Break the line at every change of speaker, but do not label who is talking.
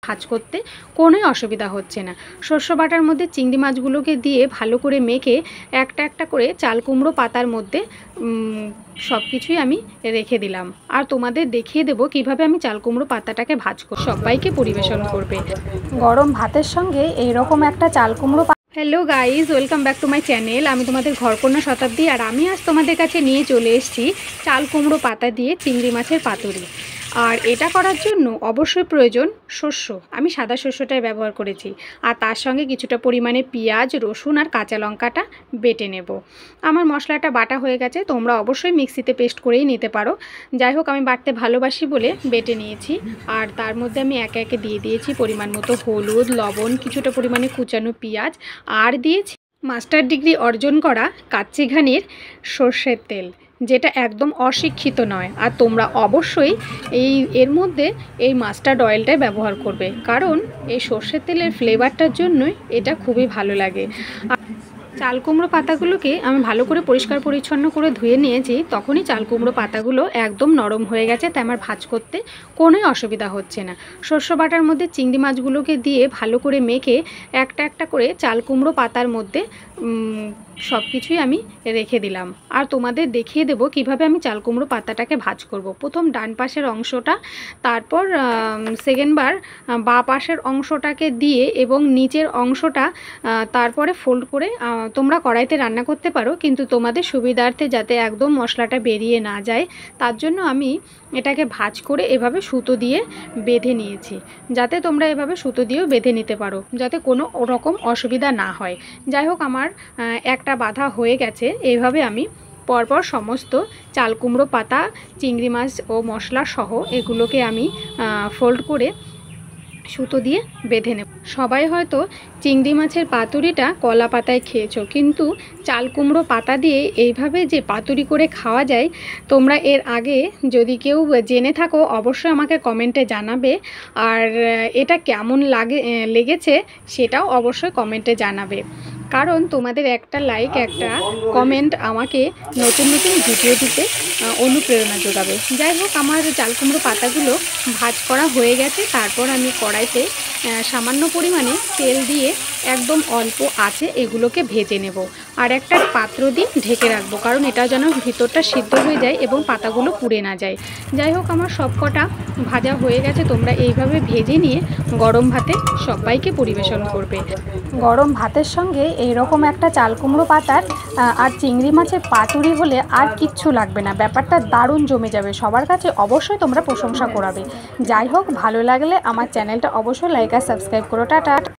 ভাজ করতে কোনোই অসুবিধা হচ্ছে না। শস্য বাটার মধ্যে চিংড়ি মাছগুলোকে দিয়ে ভালো করে মেখে একটা একটা করে চাল কুমড়ো পাতার মধ্যে সব কিছুই আমি রেখে দিলাম। আর তোমাদের দেখিয়ে দেবো কিভাবে আমি চাল কুমড়ো পাতাটাকে ভাজ করে সবাইকে পরিবেশন করবে। গরম ভাতের সঙ্গে এইরকম একটা চাল কুমড়ো। Hello guys, welcome back to my channel. আমি তোমাদের ঘরকন্যা শতাব্দী, আর আমি আজ তোমাদের কাছে নিয়ে চলে এসেছি চাল কুমড়ো পাতা দিয়ে চিংড়ি মাছের পাতুরি। আর এটা করার জন্য অবশ্যই প্রয়োজন শস্য। আমি সাদা শস্যটাই ব্যবহার করেছি, আর তার সঙ্গে কিছুটা পরিমাণে পেঁয়াজ, রসুন আর কাঁচা লঙ্কাটা বেটে নেব। আমার মশলাটা বাটা হয়ে গেছে, তোমরা অবশ্যই মিক্সিতে পেস্ট করেই নিতে পারো। যাই হোক, আমি বাটতে ভালোবাসি বলে বেটে নিয়েছি। আর তার মধ্যে আমি একে একে দিয়ে দিয়েছি পরিমাণ মতো হলুদ, লবণ, কিছুটা পরিমাণে কুচানো পেঁয়াজ, আর দিয়েছি মাস্টার ডিগ্রি অর্জন করা কাচ্চি ঘানির সর্ষের তেল, যেটা একদম অশিক্ষিত নয়। আর তোমরা অবশ্যই এর মধ্যে এই মাস্টার্ড অয়েলটাই ব্যবহার করবে, কারণ এই সর্ষের তেলের ফ্লেভারটার জন্যই এটা খুবই ভালো লাগে। চাল কুমড়ো পাতাগুলোকে আমি ভালো করে পরিষ্কার পরিচ্ছন্ন করে ধুয়ে নিয়েছি। তখনই চাল কুমড়ো পাতাগুলো একদম নরম হয়ে গেছে, তাই আমার ভাজ করতে কোনোই অসুবিধা হচ্ছে না। শস্য বাটার মধ্যে চিংড়ি মাছগুলোকে দিয়ে ভালো করে মেখে একটা একটা করে চাল কুমড়ো পাতার মধ্যে সব কিছুই আমি রেখে দিলাম। আর তোমাদের দেখিয়ে দেবো কিভাবে আমি চাল কুমড়ো পাতাটাকে ভাজ করব। প্রথম ডান পাশের অংশটা, তারপর সেকেন্ডবার বাঁ পাশের অংশটাকে দিয়ে এবং নিচের অংশটা তারপরে ফোল্ড করে তোমরা কড়াইতে রান্না করতে পারো, কিন্তু তোমাদের সুবিধার্থে যাতে একদম মশলাটা বেরিয়ে না যায়, তার জন্য আমি এটাকে ভাজ করে এভাবে সুতো দিয়ে বেঁধে নিয়েছি। যাতে তোমরা এভাবে সুতো দিয়েও বেঁধে নিতে পারো, যাতে কোনো রকম অসুবিধা না হয়। যাই হোক, আমার একটা বাঁধা হয়ে গেছে। এইভাবে আমি পরপর সমস্ত চাল কুমড়ো পাতা, চিংড়ি মাছ ও মশলা সহ এগুলোকে আমি ফোল্ড করে সুতো দিয়ে বেঁধে নেব। সবাই হয়তো চিংড়ি মাছের পাতুরিটা কলা পাতায় খেয়েছো, কিন্তু চাল কুমড়ো পাতা দিয়ে এইভাবে যে পাতুরি করে খাওয়া যায়, তোমরা এর আগে যদি কেউ জেনে থাকো অবশ্যই আমাকে কমেন্টে জানাবে। আর এটা কেমন লেগেছে সেটাও অবশ্যই কমেন্টে জানাবে, কারণ তোমাদের একটা লাইক, একটা কমেন্ট আমাকে নতুন নতুন ভিডিও দিতে অনুপ্রেরণা যোগাবে। যাই হোক, আমার চাল কুমড়ো পাতাগুলো ভাজ করা হয়ে গেছে। তারপর আমি কড়াইতে সামান্য পরিমাণে তেল দিয়ে একদম অল্প আঁচে এগুলোকে ভেজে নেব। আর একটা পাত্র দিয়ে ঢেকে রাখবো, কারণ এটা যেন ভিতরটা সিদ্ধ হয়ে যায় এবং পাতাগুলো পুড়ে না যায়। যাই হোক, আমার সব কটা ভাজা হয়ে গেছে। তোমরা এইভাবে ভেজে নিয়ে গরম ভাতে সবাইকে পরিবেশন করবে। গরম ভাতের সঙ্গে এইরকম একটা চাল কুমড়ো পাতার আর চিংড়ি মাছের পাতুরি হলে আর কিচ্ছু লাগবে না। ব্যাপারটা দারুণ জমে যাবে, সবার কাছে অবশ্যই তোমরা প্রশংসা করাবে। যাই হোক, ভালো লাগলে আমার চ্যানেলটা অবশ্যই লাইক আর সাবস্ক্রাইব করো। টাটা।